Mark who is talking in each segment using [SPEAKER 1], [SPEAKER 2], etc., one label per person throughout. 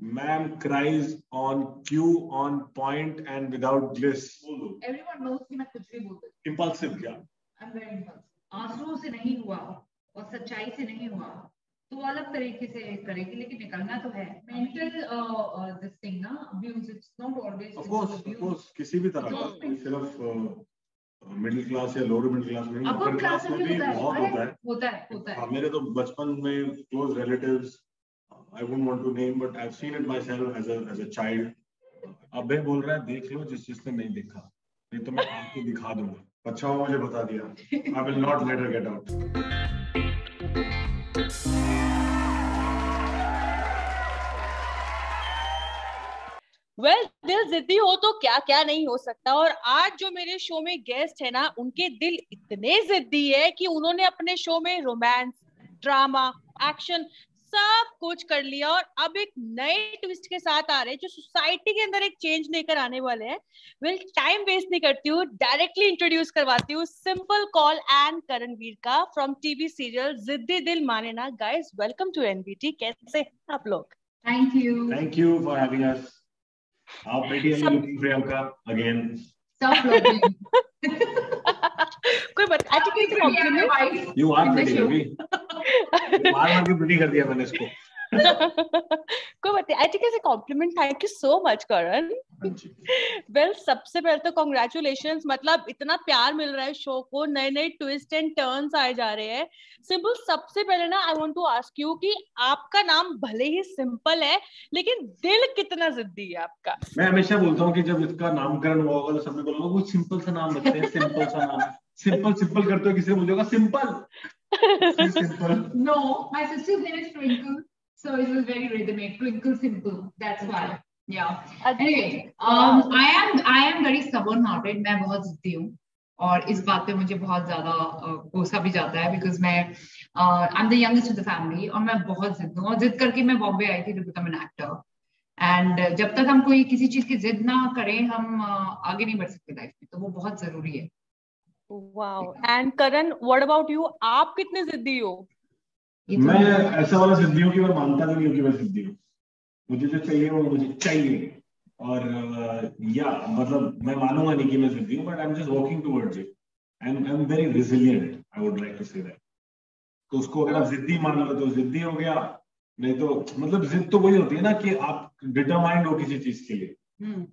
[SPEAKER 1] Ma'am cries on cue, on point and without gliss.
[SPEAKER 2] Everyone knows कि मैं कुछ भी बोल सकती हूँ.
[SPEAKER 1] Impulsive क्या?
[SPEAKER 2] I'm very impulsive. आंसुओं से नहीं हुआ और सच्चाई से नहीं हुआ तो वो अलग तरीके से करेगी, लेकिन निकलना तो है. Mental this thing ना, abuse, it's not always.
[SPEAKER 1] Of course, किसी भी तरह का, सिर्फ मिडिल क्लास या लोअर मिडिल क्लास में नहीं, अपर क्लास में भी बहुत होता है. मेरे तो बचपन में close relatives, I wouldn't want to name, but I've seen it myself as a child. अबे बोल रहा है देख लो जिसने नहीं देखा, नहीं तो मैं आपको दिखा दूंगा. अच्छा हुआ मुझे बता दिया. I will not let her get out.
[SPEAKER 3] Well, दिल जिद्दी हो तो क्या क्या नहीं हो सकता. और आज जो मेरे शो में गेस्ट है ना, उनके दिल इतने जिद्दी है कि उन्होंने अपने शो में रोमांस, ड्रामा, एक्शन सब कुछ कर लिया और अब एक नए ट्विस्ट के साथ आ रहे हैं जो सोसाइटी के अंदर एक चेंज लेकर आने वाले हैं. वेल, टाइम वेस्ट नहीं करती हूँ, डायरेक्टली इंट्रोड्यूस करवाती हूँ सिंपल कॉल एंड करणवीर का फ्रॉम टीवी सीरियल जिद्दी दिल माने ना. Guys, welcome to NBT. कैसे हैं आप लोग?
[SPEAKER 1] Thank you for having us. How pretty are you looking, Priyanka? Again.
[SPEAKER 2] Self-loving.
[SPEAKER 3] कोई बात, अच्छी कोई complement.
[SPEAKER 1] You are pretty, Ravi. मार के pretty कर दिया मैंने इसको.
[SPEAKER 3] कोई बात नहीं, अच्छी कैसे compliment. Thank you so much Karan. Well, सबसे पहले तो कॉन्ग्रेचुलेशंस. मतलब इतना प्यार मिल रहा है शो को, नए नए ट्विस्ट एंड टर्न्स आए जा रहे हैं. सिंपल, सबसे पहले ना I want to ask you कि आपका नाम भले ही सिंपल है लेकिन दिल कितना जिद्दी है आपका.
[SPEAKER 1] मैं हमेशा बोलता हूँ कि जब इसका नामकरण हुआ होगा तो सबने बोला वो सिंपल सा नाम रखते हैं, सिंपल सा नाम. सिंपल करते हो, किसी ने बोलेगा simple.
[SPEAKER 2] No, my sister's name is Twinkle, so it was very rhythmic. Twinkle Simple, that's why. Yeah. Anyway, I am very stubborn-hearted. मैं बहुत जिद्दी हूँ और इस बात पे मुझे बहुत ज्यादा गुस्सा भी जाता है because मैं I'm the youngest of the family और मैं बहुत जिद हूँ और जिद करके मैं बॉम्बे आई थी to become an actor. And जब तक हम कोई किसी चीज की जिद ना करें हम आगे नहीं बढ़ सकते लाइफ में, तो वो बहुत जरूरी है.
[SPEAKER 3] Wow. And Karan, what about you? आप कितने जिद्दी हो?
[SPEAKER 1] मैं ऐसा वाला जिद्दी हूँ कि मैं मानता भी नहीं हूँ कि मैं जिद्दी हूँ. मुझे जो चाहिए वो मुझे चाहिए. और मतलब मैं मानूंगा नहीं कि मैं जिद्दी हूँ, but I'm just working towards it. And I'm very resilient. I would like to say that. तो उसको अगर आप जिद्दी मान लो तो जिद्दी हो गया, नहीं तो मतलब जिद तो वही होती है ना कि आप डिटरमाइंड हो किसी चीज के लिए.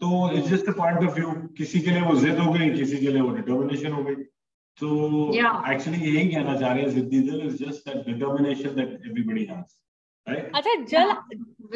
[SPEAKER 1] तो it's just a point of view. किसी के लिए वो जिद हो गई, किसी के लिए वो डिटर्मिनेशन हो गई. तो एक्चुअली यही कहना चाह रहे हैं, जिद्दी दिल is just that determination that everybody has, right.
[SPEAKER 3] अच्छा,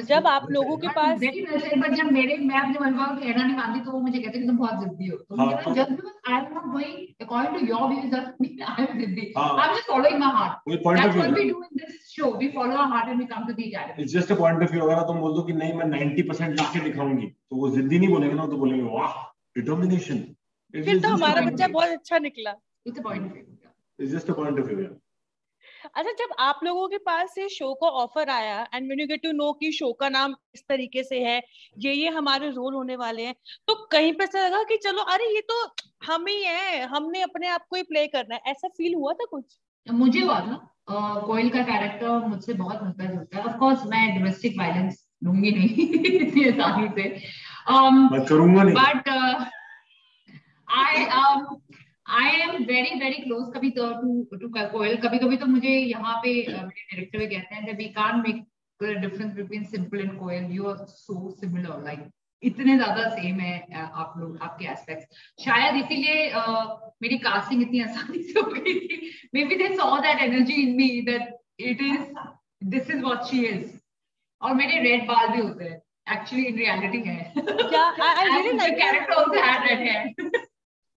[SPEAKER 3] जब आप लोगों के पास
[SPEAKER 2] बट जब मैं अपने मन को कहना नहीं मानती तो वो मुझे कहते हैं कि तुम बहुत जिद्दी हो. तो मुझे just because I am not going according to your views that mean I am जिद्दी. I am just following my heart. That's what we do in this show. We follow our heart and we come to the academy.
[SPEAKER 1] It's just a point of view. अगर तुम बोल दो कि नहीं मैं 90% लिख के दिखाऊंगी तो वो जिद्दी नहीं बोलेंगे ना, तो बोलेंगे वाह डिटर्मिनेशन.
[SPEAKER 3] फिर तो हमारा बच्चा बहुत अच्छा निकला.
[SPEAKER 2] It's a point of view.
[SPEAKER 1] It's just a point of view.
[SPEAKER 3] अच्छा, जब आप लोगों के पास ये शो का ऑफर आया and when you get to know कि शो का नाम इस तरीके से है, ये हमारे रोल होने वाले हैं, तो कहीं पे से लगा कि चलो अरे ये तो हम ही हैं, हमने अपने आप को ही प्ले करना है, ऐसा फील हुआ था कुछ?
[SPEAKER 2] मुझे हुआ था. कोयल का कैरेक्टर मुझसे बहुत मिलता जुलता है. ऑफ कोर्स मैं डोमेस्टिक वायलेंस लूंगी नहीं इतनी आसानी से,
[SPEAKER 1] मैं करूंगा नहीं.
[SPEAKER 2] But I am very very close कभी तो to कोयल. कभी तो मुझे यहाँ पे मेरे डायरेक्टर भी कहते हैं that we can't make the difference between Simple and coil. You are so similar, like इतने ज्यादा सेम है आप लोग, आपके एस्पेक्ट्स. शायद इसीलिए मेरी कास्टिंग इतनी आसानी से हो गई थी. Maybe they saw that energy in me that this is what she is. और मेरे रेड बाल भी होते हैं actually in reality है.
[SPEAKER 3] Yeah, I really like
[SPEAKER 2] the character also had red hair.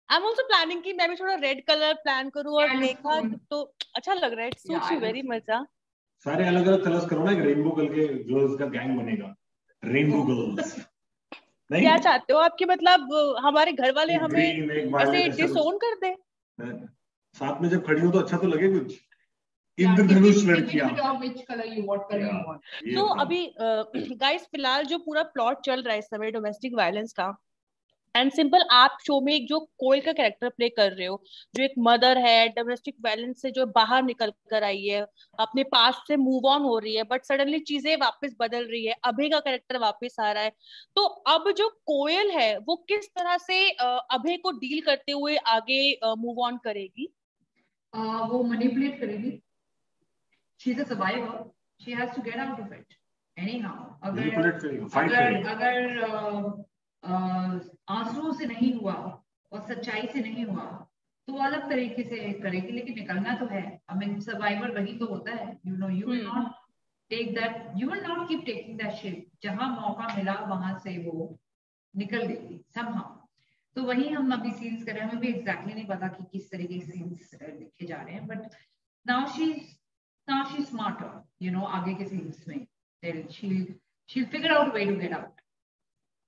[SPEAKER 3] I'm also planning कि मैं भी थोड़ा रेड कलर प्लान करूँ और देखा तो अच्छा लग रहा है. It suits you very much.
[SPEAKER 1] सारे अलग अलग कलर्स करो ना, एक रेनबो करके गर्ल्स का गैंग बनेगा. Rainbow girls.
[SPEAKER 3] क्या चाहते हो आपकी, मतलब हमारे घर वाले हमें ऐसे डिसोन कर दे?
[SPEAKER 1] साथ में जब खड़ी हो तो अच्छा तो लगे कुछ. इंद्रधनुष लड़कियां.
[SPEAKER 3] तो अभी गाइस फिलहाल जो पूरा प्लॉट चल रहा है इस समय डोमेस्टिक वायलेंस का, एंड सिंपल, आप शो में एक जो कोयल का कैरेक्टर प्ले कर रहे हो, जो एक मदर है, डोमेस्टिक वायलेंस से जो बाहर निकल कर आई है, अपने पास्ट से मूव ऑन हो रही है, बट सडनली चीजें वापस बदल रही है, अभय का कैरेक्टर वापस आ रहा है, तो अब जो कोयल है वो किस तरह से अभय को डील करते हुए आगे मूव ऑन करेगी?
[SPEAKER 2] वो मैनिपुलेट करेगी. She is a survivor, she has to get out of it anyhow. अगर आंसुओं से नहीं हुआ और सच्चाई से नहीं हुआ तो अलग तरीके से करेगी, लेकिन निकलना तो है. आई मीन सर्वाइवर वही तो होता है. You know, you will not take that, you will not keep taking that ship. जहां मौका मिला वहां से वो निकल गई समहाउ. तो वही हम अभी सीन्स कर रहे हैं. हमें भी एग्जैक्टली नहीं पता कि किस तरीके के सीन्स लिखे जा रहे हैं, but now she smarter, you know. आगे के सीन्स में she'll figure out a way to get out.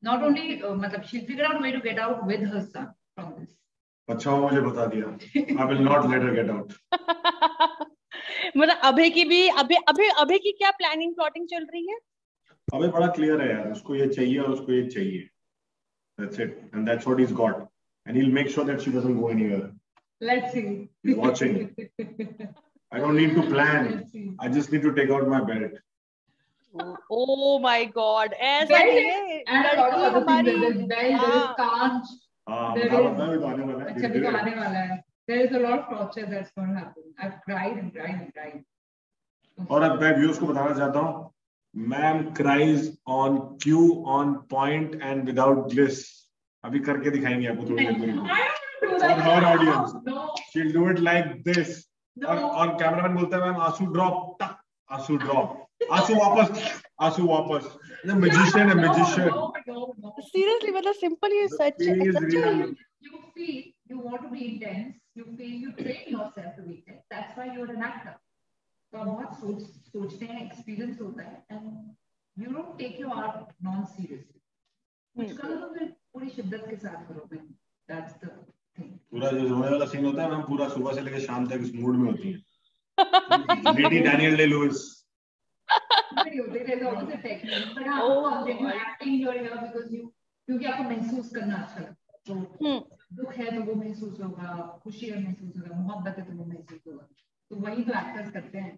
[SPEAKER 2] Not only मतलब she'll figure out a way to get out with her son from this.
[SPEAKER 1] अच्छा वो मुझे बता दिया. I will not let her get out.
[SPEAKER 3] मतलब अभय की भी अभय की क्या प्लानिंग प्लॉटिंग चल रही है?
[SPEAKER 1] अभय बड़ा क्लियर है यार. उसको ये चाहिए और उसको ये चाहिए. That's it, and that's what he's got, and he'll make sure that she doesn't go anywhere.
[SPEAKER 2] Let's see.
[SPEAKER 1] He's watching. I don't need to plan. I just need to take out my belt.
[SPEAKER 3] Oh my God! ऐसा नहीं है. लड़की हमारी.
[SPEAKER 2] अच्छा भी तो आने वाला है. There is a lot of torture that's going to happen. I've cried and cried and cried.
[SPEAKER 1] और अब मैं व्यूअर्स को बताना चाहता हूँ, ma'am cries on cue, on point and without gliss. अभी करके दिखाएंगे आपको थोड़ी देर में. For her audience, she'll do it like this. और कैमरामैन बोलता है मैम आंसू ड्रॉप, आंसू ड्रॉप, आंसू वापस. मैजिशियन है, मैजिशियन.
[SPEAKER 3] Seriously, मतलब सिंपल ये सच है.
[SPEAKER 2] You want to be intense. You train yourself to be intense. That's why you're an actor. तो आप बहुत सोचते हैं, एक्सपीरियंस होता है, and you don't take your art non-seriously. कुछ करो तो फिर पूरी शिद्दत के साथ करो. That's the thing. पूरा जो रोने वाला सीन होता है मैम, पूरा सुबह से लेकर शाम तक इस मूड में होती है. Lady Daniel Day Lewis. क्योंकि आपको महसूस करना अच्छा लगता है. तो दुख है तो वो महसूस होगा, खुशी है महसूस होगा, मोहब्बत है तो वो महसूस होगा. तो वही तो एक्टर्स करते हैं.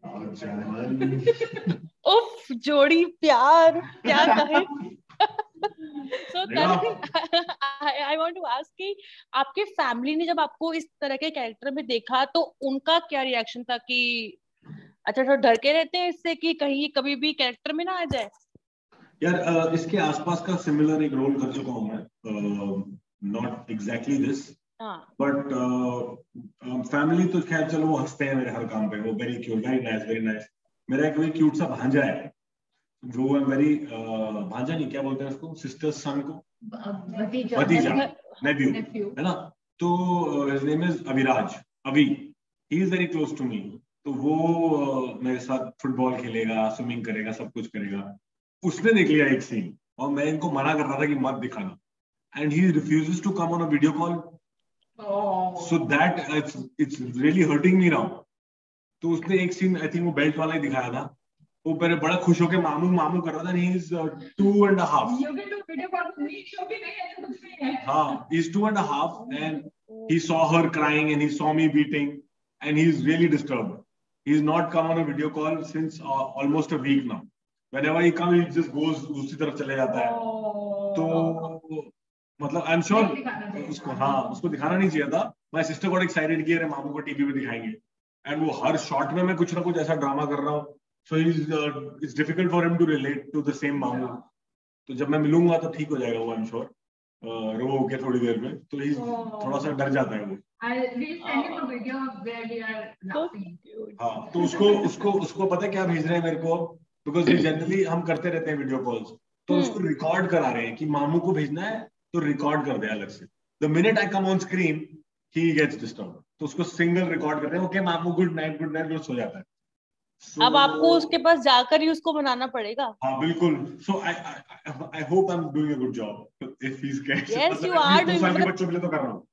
[SPEAKER 3] उफ, जोड़ी प्यार क्या कहे. So I want to ask कि आपके फैमिली ने जब आपको इस तरह के कैरेक्टर में देखा तो उनका क्या रिएक्शन था? कि अच्छा तो डर के रहते हैं इससे कि कहीं कभी भी कैरेक्टर में ना आ जाए?
[SPEAKER 1] यार इसके आसपास का सिमिलर एक रोल कर चुका हूँ मैं. Not exactly this, but family तो खैर चलो वो हंसते हैं मेरे हर काम पे. वो very cute, very nice. मेरा एक वही क्यूट सा भांजा है जो है वेरी भांजा नहीं क्या बोलते हैं उसको, सिस्टर सन को, भतीजा, नेफ्यू है ना. तो his name is अविराज, अभी. He is very close to me. तो वो मेरे साथ फुटबॉल खेलेगा, स्विमिंग करेगा, सब कुछ करेगा. उसने देख लिया एक सीन और मैं इनको मना कर रहा था कि मत दिखाना. And he refuses to come on a video call. Oh. So that it's really hurting me now. तो उसने एक सीन आई थिंक वो बेल्ट वाला ही दिखाया था. वो मेरे बड़ा खुश होके मामू कर रहा था. He is 2.5.
[SPEAKER 2] You can do video call with me. Show भी नहीं है तो कुछ नहीं है.
[SPEAKER 1] हाँ, he's 2.5 and he saw her crying and he saw me beating and he's really disturbed. He's not come on a video call since almost a week now. Whenever he comes, he just goes दूसरी तरफ चले जाता है. तो मतलब I am sure उसको दिखाना नहीं चाहिए था. माय सिस्टर गॉट एक्साइटेड कि अरे मामू को टीवी पे दिखाएंगे. एंड वो हर शॉट में मैं कुछ ना कुछ ऐसा ड्रामा कर रहा हूँ. So it's difficult for him to relate to the same मामू. तो जब मैं मिलूंगा तो ठीक हो जाएगा वो, आई एम श्योर. रो के थोड़ी देर में तो ही थोड़ा सा डर जाता है वो. हाँ, तो उसको पता है क्या भेज रहे हैं मेरे को, बिकॉज जनरली हम करते रहते हैं वीडियो कॉल्स. तो उसको रिकॉर्ड करा रहे हैं कि मामू को भेजना है तो रिकॉर्ड कर दे अलग से. The minute I come on screen ही गेट्स डिस्टर्ब. तो उसको सिंगल रिकॉर्ड करते हैं. ओके मामू गुड नाइट वो सो जाता है.
[SPEAKER 3] अब आपको उसके पास जाकर ही उसको बनाना पड़ेगा.
[SPEAKER 1] हाँ बिल्कुल. So I hope I am doing a good job. If he is gets,
[SPEAKER 3] yes you are doing.
[SPEAKER 1] सारे बच्चों के लिए तो कर रहा हूँ.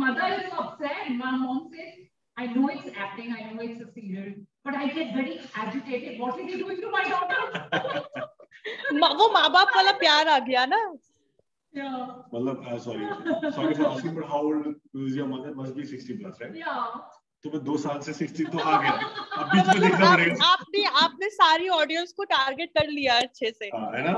[SPEAKER 2] Mother is upset. My mom says, I know it's acting, I know it's a serial, but I get very agitated. What is he doing to my daughter?
[SPEAKER 3] वो माँ बाप वाला प्यार आ गया ना.
[SPEAKER 1] मतलब sorry for asking, but how old is your mother? Must be 60 plus, right? तो मैं 2 साल से 60 तो आ गया, अब बीच में देखना पड़ेगा।
[SPEAKER 3] आपने सारी ऑडियंस को टारगेट कर लिया अच्छे से,
[SPEAKER 1] है ना?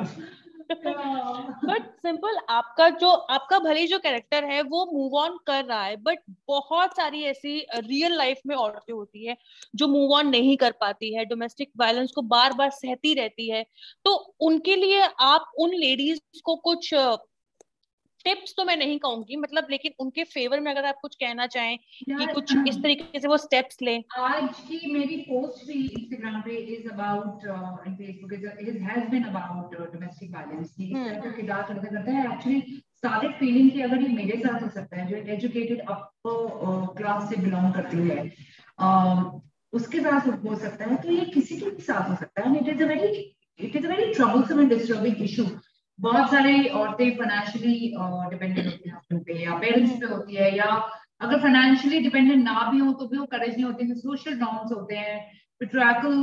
[SPEAKER 3] बट सिंपल आपका भले जो कैरेक्टर है वो मूव ऑन कर रहा है, बट बहुत सारी ऐसी रियल लाइफ में औरतें होती है जो मूव ऑन नहीं कर पाती है, डोमेस्टिक वायलेंस को बार बार सहती रहती है। तो उनके लिए आप उन लेडीज को कुछ टिप्स तो मैं नहीं कहूंगी, मतलब लेकिन उनके फेवर में अगर आप कुछ कहना चाहें कि कुछ इस तरीके से वो स्टेप्स लें।
[SPEAKER 2] आज की मेरी पोस्ट भी इंस्टाग्राम पे is about and Facebook it has been about domestic violence की इस तरह का किरदार करता है। एक्चुअली स्टार्टेड फीलिंग कि अगर ये मेरे साथ हो सकता है, जो एजुकेटेड अपर क्लास से बिलोंग करती है, उसके साथ हो सकता है, तो ये किसी के भी साथ हो सकता है। It is a very troublesome and disturbing issue. बहुत सारी औरतें फाइनेंशियली डिपेंडेंट होती हैं हस्बैंड पे या पेरेंट्स पे होती है, या अगर फाइनेंशियली डिपेंडेंट ना भी हो तो भी वो करेज नहीं होती है। सोशल नॉर्म्स होते हैं, पेट्रियार्कल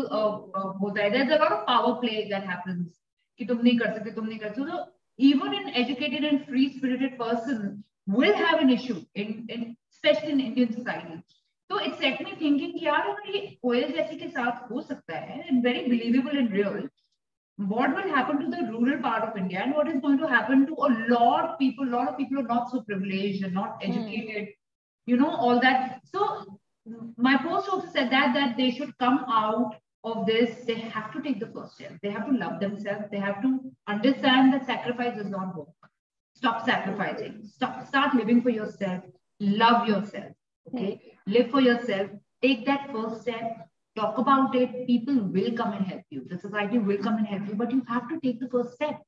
[SPEAKER 2] होता है, there is a lot of power play that happens कि तुम नहीं कर सकते, तुम नहीं कर सकते। तो even in educated and free spirited person will have an issue in specially in Indian society. तो इट सेट मी थिंकिंग कि यार अगर ये कोयल जैसी के साथ हो सकता है, very believable and real, what will happen to the rural part of India, and what is going to happen to a lot of people are not so privileged and not educated, you know, all that. So my post also said that they should come out of this. They have to take the first step. They have to love themselves. They have to understand that sacrifice does not work. Stop sacrificing. Start living for yourself. Love yourself. Okay, live for yourself. Take that first step. Talk about it. People will come and help you. The society will come and help you, but you have to take the first step.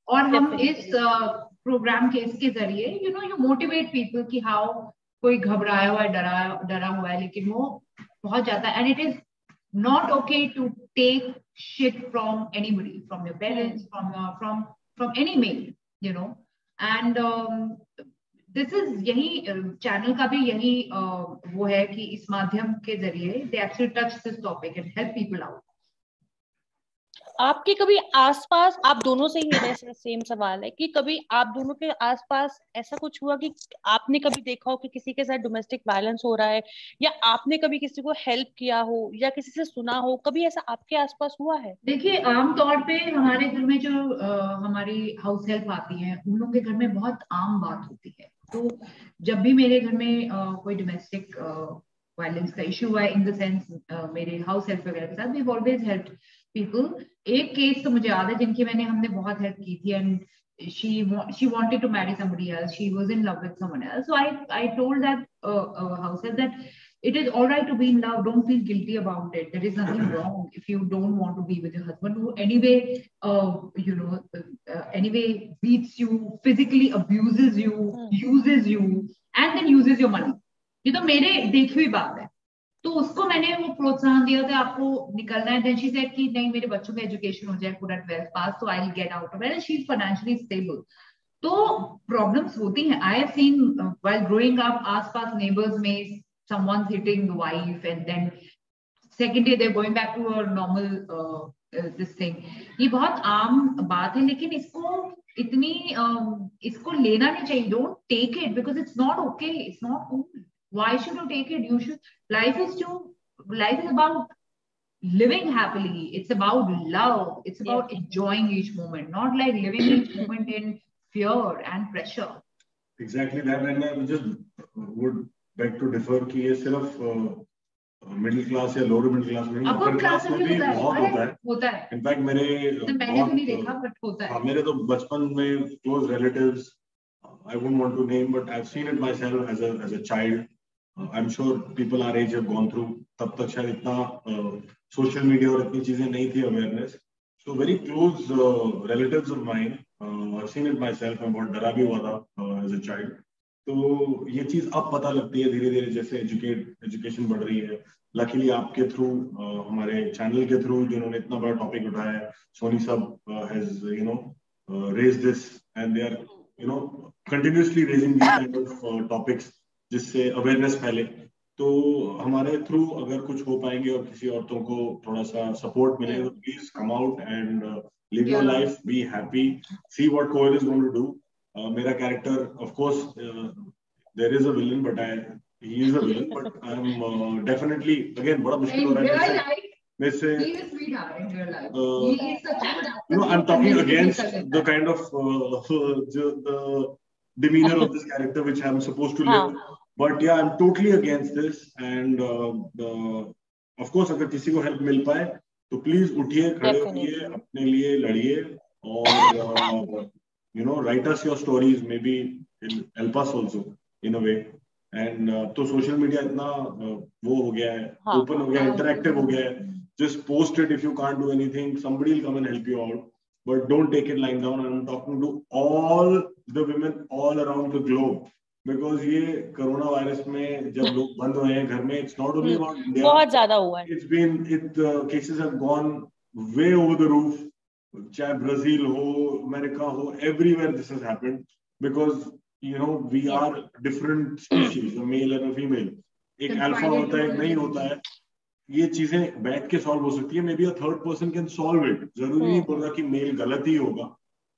[SPEAKER 2] और हम इस programme के इसके जरिए you motivate people कि how कोई घबराया हुआ है, डरा हुआ है, लेकिन वो पहुंच जाता है। And it is not okay to take shit from anybody, from your parents, from any male, you know. And this is यही चैनल का भी यही वो है कि इस माध्यम के जरिए they actually touch this topic and help people out.
[SPEAKER 3] आपके कभी आसपास, आप दोनों से ही मेरा सेम सवाल है कि कभी आप दोनों के आसपास ऐसा कुछ हुआ कि आपने कभी देखा हो कि किसी के साथ डोमेस्टिक वायलेंस हो रहा है, या आपने कभी किसी को हेल्प किया हो या किसी से सुना हो, कभी ऐसा आपके आसपास हुआ है?
[SPEAKER 2] देखिए, आमतौर पे हमारे घर में जो हमारी हाउस हेल्प आती है, उन लोगों के घर में बहुत आम बात होती है। तो जब भी मेरे घर में कोई डोमेस्टिक वायलेंस का इशू हुआ है, इन द सेंस मेरे हाउस हेल्प वगैरह के साथ, वी ऑलवेज हेल्प पीपल। एक केस तो मुझे याद है जिनकी हमने बहुत हेल्प की थी, and she wanted to marry somebody else. She was in love with someone else. So I told that house help that it is all right to be in love. Don't feel guilty about it. There is nothing wrong if you don't want to be with your husband who anyway anyway beats you, physically abuses you, uses you, and then uses your money. ये तो मेरे देखी हुई बात है। तो उसको मैंने वो प्रोत्साहन दिया था, आपको निकलना है। देन शी सेड कि नहीं, मेरे बच्चों में एजुकेशन हो जाए, पूरा 12th पास, तो I will get out of it. She is financially stable. तो प्रॉब्लम्स होती हैं। I have seen while growing up, आसपास नेबर्स में someone's hitting the wife, and then second day they're going back to a normal this thing. ये बहुत आम बात है, लेकिन इसको लेना नहीं चाहिए। Don't take it because it's not okay. It's not cool. Why should you take it? You should. Life is about living happily. It's about love. It's about enjoying each moment, not like living each moment in fear and pressure.
[SPEAKER 1] Exactly that, and I just would beg to differ कि ये सिर्फ middle class या lower middle class में नहीं, upper class में भी बहुत होता है। इनफैक्ट मैंने तो नहीं देखा, बट होता है। मेरे तो बचपन में close relatives, I wouldn't want to name, but I've seen it myself as a child. I'm sure people our age have gone through. तब तक शायद इतना सोशल मीडिया और इतनी चीजें नहीं थी, awareness. So very close relatives of mine, I've seen it myself. मैं बहुत डरा भी हुआ था as a child. तो ये चीज अब पता लगती है धीरे धीरे जैसे एजुकेशन बढ़ रही है। लकीली आपके थ्रू, हमारे चैनल के थ्रू, जिन्होंने इतना बड़ा टॉपिक उठाया है, सोनी सब has raised this, and they are continuously raising these kind of topics जिससे अवेयरनेस फैले। तो हमारे थ्रू अगर कुछ हो पाएंगे और किसी औरतों को थोड़ा सा सपोर्ट मिलेगा, तो please come out and live your life, be happy, see what Koel is going to do, मेरा character of course there is a villain but he is a villain, but I'm definitely again बड़ा मुश्किल हो रहा है मेरे से he is sweetheart in real life. He is such a good actor. You know, I'm talking against the kind of the demeanor of this character which I'm supposed to live. But yeah, I'm totally against this. And of course, अगर किसी को help मिल पाए तो please उठिए, खड़े होइए, अपने लिए लड़िए और you know, write us your stories. Maybe it'll help us also in a way. And तो सोशल मीडिया इतना वो हो गया है, ओपन हो गया है, इंटरैक्टिव हो गया है. Just post it if you can't do anything. Somebody will come and help you out. But don't take it lying down. I'm talking to all the women all around the globe. Because ये corona virus में जब लोग बंद हुए हैं घर में, it's not only about India.
[SPEAKER 3] बहुत ज्यादा हुआ है.
[SPEAKER 1] Cases have gone way over the roof. चाहे ब्राजील हो, अमेरिका हो, everywhere this has happened. Because you know, we are different species, a male and a female. एक अल्फा होता है, एक नहीं होता है. ये चीजें बैठ के सॉल्व हो सकती है. Maybe a third person can solve it. जरूरी नहीं बोलता कि मेल गलत ही होगा.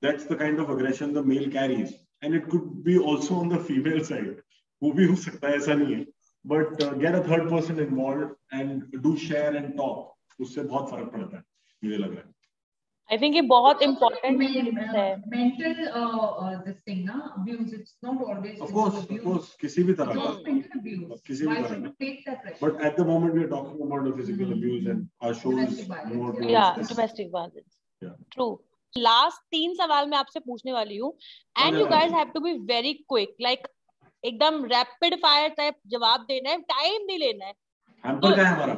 [SPEAKER 1] That's the kind of aggression the male carries, and it could be also on the female side. वो भी हो सकता है, ऐसा नहीं है. But get a third person involved and do share and talk. उससे बहुत फर्क पड़ता है, मुझे लग रहा है.
[SPEAKER 3] I think ये बहुत important है.
[SPEAKER 2] Mental this thing ना, abuse, it's not always.
[SPEAKER 1] Of course, किसी भी तरह का.
[SPEAKER 2] Mental abuse.
[SPEAKER 1] किसी भी तरह का.
[SPEAKER 2] Take that pressure.
[SPEAKER 1] But at the moment we are talking about the physical abuse and our show is more towards this.
[SPEAKER 3] Domestic violence.
[SPEAKER 1] Yeah.
[SPEAKER 3] True. Last 3 सवाल मैं आपसे पूछने वाली हूँ. And you guys have to be very quick. Like एकदम rapid fire type जवाब देना है. Time नहीं लेना है.
[SPEAKER 1] Hamper क्या है हमारा?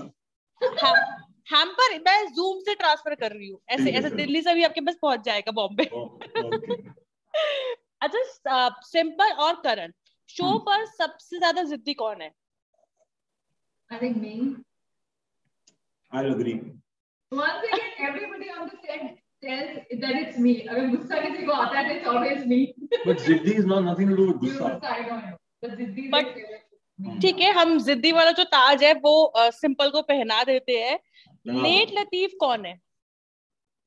[SPEAKER 3] हैम्पर मैं जूम से ट्रांसफर कर रही हूँ. ऐसे दिल्ली से भी आपके पास पहुंच जाएगा बॉम्बे. अच्छा, सिंपल और करण, शो पर सबसे ज्यादा जिद्दी कौन है?
[SPEAKER 2] I think me.
[SPEAKER 1] I'll agree.
[SPEAKER 2] Once again, everybody on the set tells that it's me. अगर गुस्सा किसी को आता है, it's always me.
[SPEAKER 1] But जिद्दी is not nothing to do with गुस्सा.
[SPEAKER 2] I don't know. But जिद्दी.
[SPEAKER 3] But ठीक है, हम जिद्दी वाला जो ताज है वो सिंपल को पहना देते हैं. लेट लतीफ कौन है?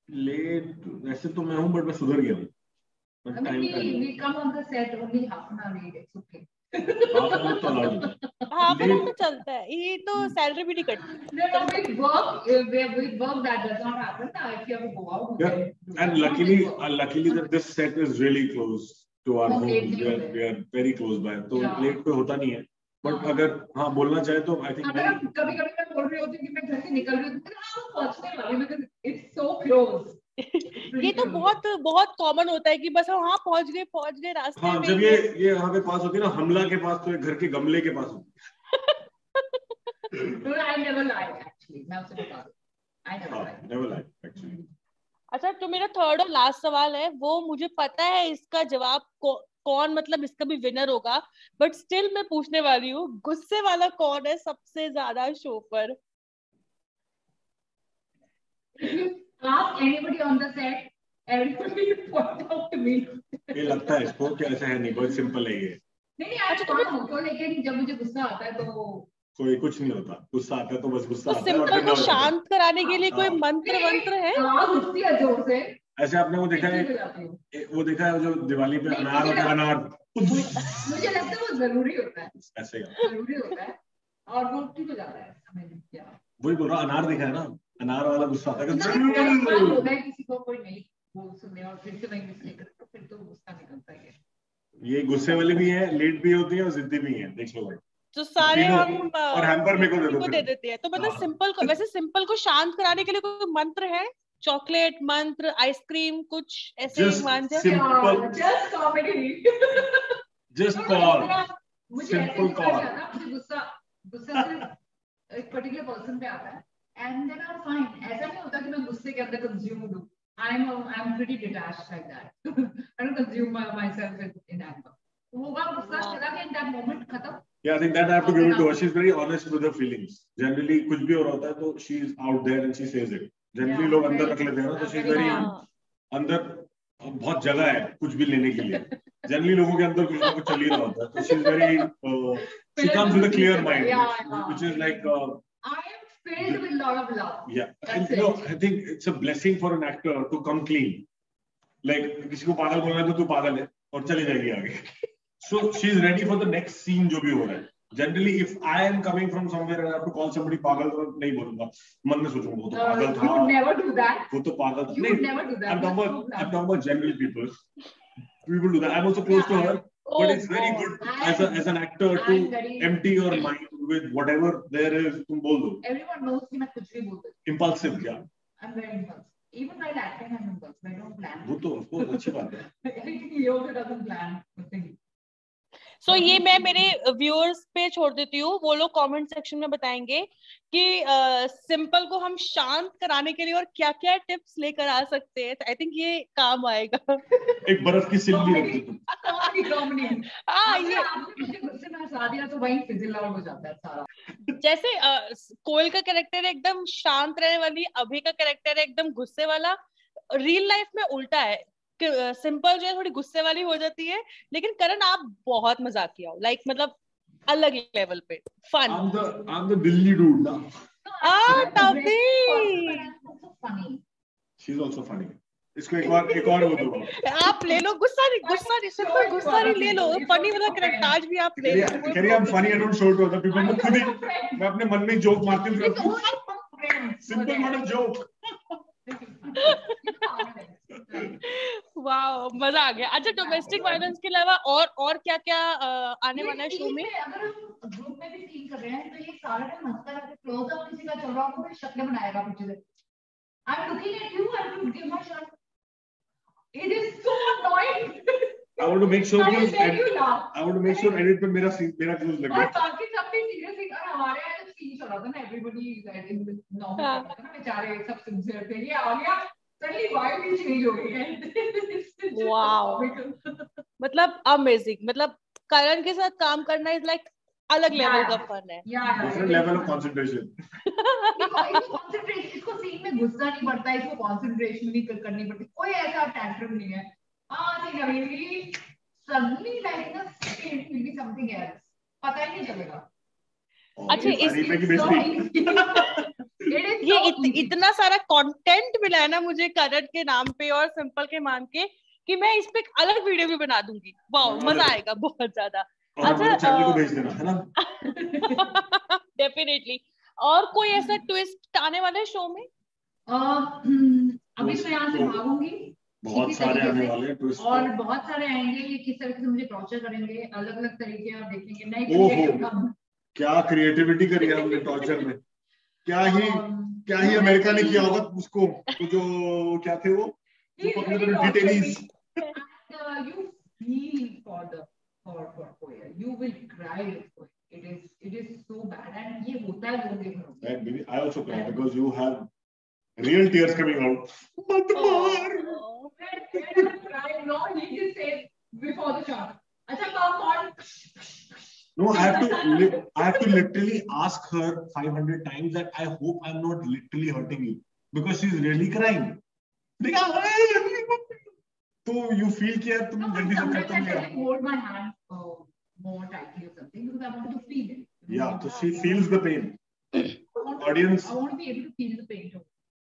[SPEAKER 1] लेट वैसे तो मैं हूँ, बट मैं सुधर गया हूँ.
[SPEAKER 2] We come on the set only half an hour late. It's okay.
[SPEAKER 3] Half an hour तो चलता है. ये तो सैलरी भी नहीं कटती.
[SPEAKER 2] No, we work that does not happen. If you have to go out.
[SPEAKER 1] Yeah. And luckily that this set is really close to our home. We are very close by. तो late पे होता नहीं है. But अगर हाँ बोलना चाहे तो आई थिंक
[SPEAKER 2] कभी कभी मैं बोल रही होती हूँ कि मैं घर से निकल रही हूँ, पहुंचने वाली हूँ, इट्स सो क्लोज.
[SPEAKER 3] ये तो बहुत कॉमन होता है कि बस हम हाँ पहुंच गए रास्ते में.
[SPEAKER 1] हाँ, जब ये यहाँ पे पास होती है ना, हमला के पास, तो घर के गमले के पास होती है.
[SPEAKER 2] I never lied actually. मैं आपसे बता दूँ, I never lied actually.
[SPEAKER 3] अच्छा, तो मेरा थर्ड और लास्ट सवाल है, वो मुझे पता है इसका जवाब कौन, मतलब इसका भी विनर होगा, बट स्टिल मैं पूछने वाली हूँ, गुस्से वाला कौन है सबसे ज्यादा शो पर?
[SPEAKER 2] Ask anybody on the set, everybody point out to me.
[SPEAKER 1] ये लगता है इसको कि ऐसा है नहीं, बहुत सिंपल है ये.
[SPEAKER 2] नहीं आज तो लेकिन जब मुझे गुस्सा आता है तो
[SPEAKER 1] कोई कुछ नहीं होता. गुस्सा आता है तो बस गुस्सा आता है.
[SPEAKER 3] सिंपल को शांत कराने के लिए कोई मंत्र है?
[SPEAKER 2] गुस्सी है जोर से.
[SPEAKER 1] ऐसे आपने वो देखा है जो दिवाली पे अनार होता है, अनार.
[SPEAKER 2] मुझे लगता है वो जरूरी होता है.
[SPEAKER 1] ऐसे
[SPEAKER 2] जरूरी होता है और वो ठीक हो जाता है.
[SPEAKER 1] वही बोल रहा, अनार दिखा है ना, अनार वाला गुस्सा आता है.
[SPEAKER 2] किसी को कोई नहीं वो सुनने और फिर से नहीं गुस्से करे तो फिर तो गुस्सा निकलता है. ये
[SPEAKER 1] गुस्से वाली भी है, लेट भी होती है और जिद्दी भी है. देख लो भाई,
[SPEAKER 3] तो सारे हम
[SPEAKER 1] और हैम्पर में को
[SPEAKER 3] दे देते हैं. तो मतलब सिंपल को, वैसे सिंपल को शांत कराने के लिए कोई मंत्र है? चॉकलेट मंत्र, आइसक्रीम, कुछ ऐसे मंत्र?
[SPEAKER 2] Just comedy,
[SPEAKER 1] just call,
[SPEAKER 2] simple call. मुझे गुस्सा सिर्फ एक पर्टिकुलर पर्सन पे आता है and then I am fine. ऐसा नहीं होता कि मैं गुस्से के अंदर कंज्यूम हूं. I am pretty detached like that. I don't consume myself in anger. वो गुस्सा चला गया इन दैट मोमेंट, खत्म.
[SPEAKER 1] Yeah, I think that I have to give it to her. She's very honest with her feelings. Generally, कुछ भी हो रहा होता है तो she is out there and she says it. Generally लोग अंदर रख लेते हैं ना, तो she is very अंदर बहुत जगह है कुछ भी लेने के लिए. Generally लोगों के अंदर कुछ ना कुछ चल ही रहा होता है. तो she is very she comes with a clear mind, which is like
[SPEAKER 2] I am filled with a lot of love.
[SPEAKER 1] Yeah, and you know, I think it's a blessing for an actor to come clean. Like किसी को पागल बोलना है तो तू पागल है, और चली जाएगी आगे. So she is ready for the next scene जो भी हो रहा है. Generally, if I am coming from somewhere and I have to call somebody पागल, तो नहीं बोलूंगा. मन में सोचूंगा वो तो पागल था.
[SPEAKER 2] You would never do that.
[SPEAKER 1] वो तो पागल था.
[SPEAKER 2] You would never do that.
[SPEAKER 1] I'm talking about general people. People do that. I'm also close to her, but it's very good as an actor to empty your mind with whatever there is. तुम बोल दो.
[SPEAKER 2] Everyone knows कि मैं कुछ भी बोल सकती हूँ.
[SPEAKER 1] Impulsive क्या?
[SPEAKER 2] I'm very impulsive. Even while acting, I'm impulsive. I don't plan.
[SPEAKER 1] वो तो अच्छी बात है.
[SPEAKER 2] Yoga doesn't plan.
[SPEAKER 3] So ये मैं मेरे व्यूअर्स पे छोड़ देती हूँ. वो लोग कमेंट सेक्शन में बताएंगे कि सिंपल को हम शांत कराने के लिए और क्या क्या टिप्स लेकर आ सकते हैं. आई थिंक ये काम आएगा.
[SPEAKER 1] एक बर्फ की सिल्ली रख दो.
[SPEAKER 2] हाँ, ये मुझे गुस्से में हंसा दिया तो वहीं फिजिल आउट हो जाता है सारा.
[SPEAKER 3] जैसे कोयल का कैरेक्टर एकदम शांत रहने वाली, अभी का कैरेक्टर है एकदम गुस्से वाला. रियल लाइफ में उल्टा है. सिंपल जो है थोड़ी गुस्से वाली हो जाती है, लेकिन करण आप बहुत मजाकिया हो. लाइक मतलब अलग लेवल पे fun.
[SPEAKER 1] I'm the Delhi dude ना.
[SPEAKER 3] तभी.
[SPEAKER 1] She's also funny. इसको एक और वो दो.
[SPEAKER 3] आप ले लो. गुस्सा नहीं सिंपल गुस्सा नहीं ले लो. फनी वाला कैरेक्टर आज भी आप ले लो.
[SPEAKER 1] करिए I'm funny, I don't show it to other people. मैं खुद ही मैं अपने मन में जोक मारती हूँ. Simple not a joke.
[SPEAKER 3] Wow, मजा आ गया. अच्छा, डोमेस्टिक वायलेंस के अलावा और क्या क्या आने वाला है शो में?
[SPEAKER 2] अगर हम ग्रुप में भी सीन कर रहे हैं तो ये सारा टाइम हंसता रहता है. क्लोज अप किसी का चल रहा हो तो शक्लें बनाएगा पीछे से. I'm looking at you and you give my shirt. It is so annoying.
[SPEAKER 1] I want to make sure edit पे मेरा क्लोज लगे.
[SPEAKER 2] और बाकी सब भी सीरियस और हमारे यहाँ जब सीन चल रहा था ना, everybody is नॉर्मल था ना, बेचारे सब सिंसियर थे. ये आ गया suddenly vibe ही change हो गई है.
[SPEAKER 3] वाओ, मतलब अमेजिंग. मतलब करण के साथ काम करना इज लाइक अलग लेवल का फन है.
[SPEAKER 1] Different level of concentration.
[SPEAKER 2] इसको सीन में गुस्सा नहीं पड़ता, इसको कंसंट्रेशन नहीं करनी पड़ती. कोई ऐसा टैंट्रम नहीं है. Suddenly like the scene will be something else. पता ही नहीं चलेगा.
[SPEAKER 3] अच्छा, ये इतना सारा कंटेंट मिला है ना मुझे करण के नाम पे और सिंपल के मान के कि मैं इस पे एक अलग वीडियो भी बना दूंगी. वाओ, मजा आएगा बहुत ज्यादा. अच्छा,
[SPEAKER 1] चैनल को भेज देना है ना.
[SPEAKER 3] डेफिनेटली. और कोई ऐसा ट्विस्ट आने वाला है शो में?
[SPEAKER 2] अभी मैं यहाँ से भागूंगी.
[SPEAKER 1] बहुत सारे आने वाले ट्विस्ट
[SPEAKER 2] और बहुत सारे आएंगे. ये किस तरह से मुझे टॉर्चर करेंगे, अलग अलग तरीके आप देखेंगे. नए क्रिएटिव,
[SPEAKER 1] क्या क्रिएटिविटी करी है हमने टॉर्चर में. क्या ही अमेरिका ने किया होगा उसको. तो जो क्या थे वो detainees.
[SPEAKER 2] You feel for Koya. You will cry with Koya. It is so bad, and ये होता है लोगों के घरों में.
[SPEAKER 1] I also cry because you have real tears coming out.
[SPEAKER 2] Cry, no, he just said before the shot. अच्छा, come on.
[SPEAKER 1] No, I have to literally ask her 500 times that I hope I'm not literally hurting you because she's really crying. तो you feel कि यार तुम जल्दी से खत्म कर.
[SPEAKER 2] Hold my hand more tightly or something because I want to feel it.
[SPEAKER 1] Yeah, so she feels the pain. Audience,
[SPEAKER 2] I want to be able to feel the pain too.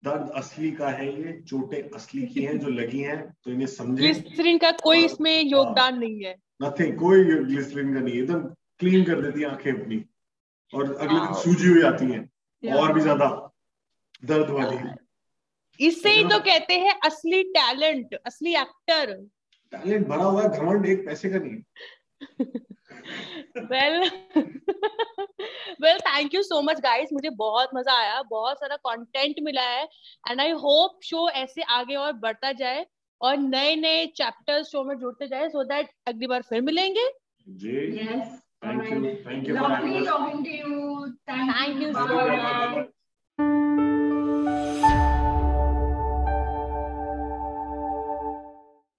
[SPEAKER 1] दर्द असली का है ये. चोटें असली की हैं जो लगी हैं, तो इन्हें समझे.
[SPEAKER 3] ग्लिसरीन का कोई इसमें योगदान नहीं है.
[SPEAKER 1] Nothing, कोई ग्लिसरीन का नहीं. एकदम क्लीन कर देती है आंखें अपनी और अगले दिन सूजी हुई आती हैं और भी ज्यादा दर्द वाली.
[SPEAKER 3] इससे ही तो कहते हैं असली टैलेंट, असली एक्टर.
[SPEAKER 1] टैलेंट भरा हुआ है, घमंड एक पैसे का नहीं.
[SPEAKER 3] well thank you so much guys. मुझे बहुत मजा आया, बहुत सारा कंटेंट मिला है एंड आई होप शो ऐसे आगे और बढ़ता जाए और नए नए चैप्टर्स शो में जुड़ते जाए सो दैट अगली बार फिर मिलेंगे.
[SPEAKER 1] जी,
[SPEAKER 2] yes,
[SPEAKER 1] thank you
[SPEAKER 2] lovely talking to you. Thank you so much.